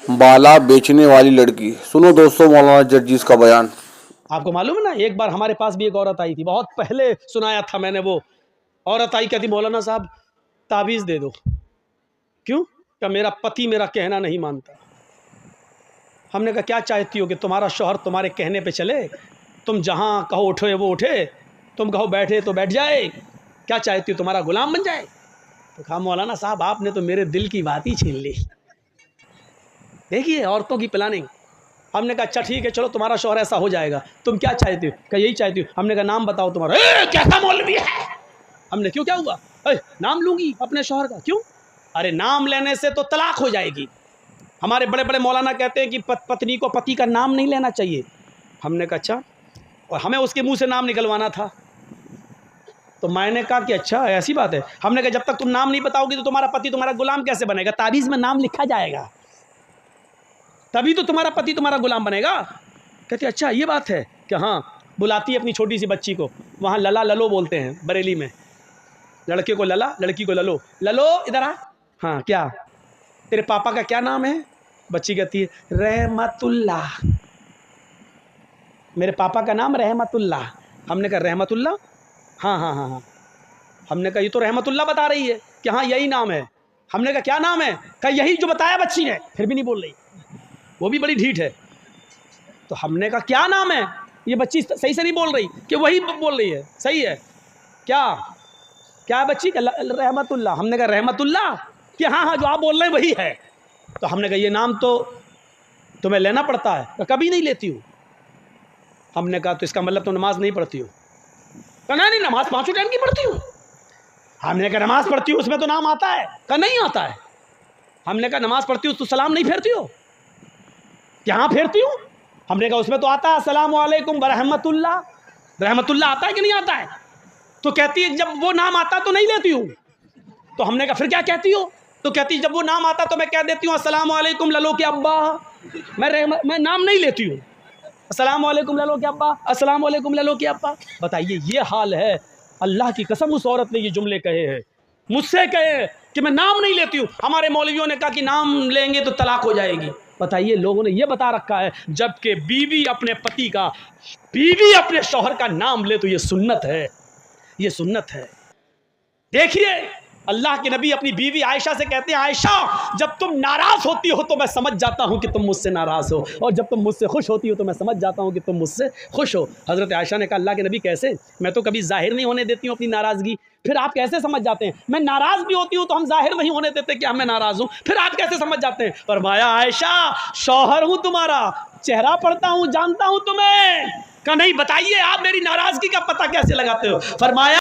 बाला बेचने वाली लड़की। सुनो दोस्तों मौलाना जर्जीस का बयान। आपको मालूम है ना, एक बार हमारे पास भी एक औरत आई थी, बहुत पहले सुनाया था मैंने। वो औरत आई, कहती मौलाना साहब ताबीज़ दे दो। क्यों? क्या मेरा पति मेरा कहना नहीं मानता। हमने कहा क्या चाहती हो कि तुम्हारा शौहर तुम्हारे कहने पे चले? तुम जहाँ कहो उठे वो उठे, तुम कहो बैठे तो बैठ जाए। क्या चाहती हो, तुम्हारा गुलाम बन जाए? तो कहा मौलाना साहब आपने तो मेरे दिल की बात ही छीन ली। देखिए औरतों की प्लानिंग। हमने कहा अच्छा ठीक है, चलो तुम्हारा शौहर ऐसा हो जाएगा, तुम क्या चाहती हो? क्या यही चाहती हो? हमने कहा नाम बताओ तुम्हारा। कैसा मौलवी है? हमने क्यों, क्या हुआ? नाम लूंगी अपने शौहर का। क्यों? अरे नाम लेने से तो तलाक हो जाएगी। हमारे बड़े बड़े मौलाना कहते हैं कि पत्नी को पति का नाम नहीं लेना चाहिए। हमने कहा अच्छा, और हमें उसके मुंह से नाम निकलवाना था। तो मैंने कहा कि अच्छा ऐसी बात है। हमने कहा जब तक तुम नाम नहीं बताओगी तो तुम्हारा पति तुम्हारा गुलाम कैसे बनेगा? ताबीज़ में नाम लिखा जाएगा, तभी तो तुम्हारा पति तुम्हारा गुलाम बनेगा। कहते अच्छा ये बात है कि हाँ। बुलाती है अपनी छोटी सी बच्ची को, वहाँ लला ललो बोलते हैं बरेली में। लड़के को लला, लड़की को ललो। ललो इधर आ। हाँ क्या, तेरे पापा का क्या नाम है? बच्ची कहती है रहमतुल्लाह। मेरे पापा का नाम रहमतुल्लाह। हमने कहा रहमतुल्लाह? हाँ हाँ हाँ हाँ। हमने कहा ये तो रहमतुल्लाह बता रही है कि हाँ यही नाम है। हमने कहा क्या नाम है? कहा यही जो बताया बच्ची ने। फिर भी नहीं बोल रही, वो भी बड़ी ढीठ है। तो हमने कहा क्या नाम है? ये बच्ची सही से नहीं बोल रही कि वही बोल रही है। सही है क्या? क्या है बच्ची? रहमतुल्लाह। हमने कहा रहमतुल्लाह कि हाँ हाँ जो आप बोल रहे हैं वही है। तो हमने कहा ये नाम तो तुम्हें लेना पड़ता है। तो कभी नहीं लेती हूँ। हमने कहा तो इसका मतलब तुम नमाज नहीं पढ़ती हो? कहा नहीं नमाज पाँचों टाइम की पढ़ती हूँ। हमने कहा नमाज पढ़ती हूँ उसमें तो नाम आता है? कहा नहीं आता है। हमने कहा नमाज पढ़ती हूँ तो सलाम नहीं फेरती हो? यहाँ फेरती हूँ। हमने कहा उसमें तो आता है अस्सलामु अलैकुम बरहमतुल्लाह। रहमतुल्लाह आता है कि नहीं आता है? तो कहती है जब वो नाम आता तो नहीं लेती हूँ। तो हमने कहा फिर क्या कहती हो? तो कहती जब वो नाम आता तो मैं कह देती हूँ अस्सलामु अलैकुम ललो के अब्बा। मैं नाम नहीं लेती हूँ। अस्सलामु अलैकुम ललो के अब्बा, अस्सलामु अलैकुम ललो के अब्बा। बताइए ये हाल है। अल्लाह की कसम उस औरत ने ये जुमले कहे हैं, मुझसे कहे कि मैं नाम नहीं लेती हूँ। हमारे मौलवियों ने कहा कि नाम लेंगे तो तलाक हो जाएगी। बताइए लोगों ने ये बता रखा है, जबकि बीवी अपने पति का, बीवी अपने शौहर का नाम ले तो ये सुन्नत है, ये सुन्नत है। देखिए अल्लाह के नबी अपनी बीवी आयशा से कहते हैं आयशा जब तुम नाराज होती हो तो मैं समझ जाता हूँ कि तुम मुझसे नाराज हो, और जब तुम मुझसे खुश होती हो तो मैं समझ जाता हूँ कि तुम मुझसे खुश हो। हज़रत आयशा ने कहा अल्लाह के नबी कैसे? मैं तो कभी जाहिर नहीं होने देती हूँ अपनी नाराज़गी, फिर आप कैसे समझ जाते हैं? मैं नाराज़ भी होती हूँ तो हम जाहिर नहीं होने देते कि मैं नाराज़ हूँ, फिर आप कैसे समझ जाते हैं? फरमाया आयशा शौहर हूँ तुम्हारा, चेहरा पढ़ता हूँ, जानता हूँ तुम्हें। कहा नहीं, बताइए आप मेरी नाराज़गी का पता कैसे लगाते हो? फरमाया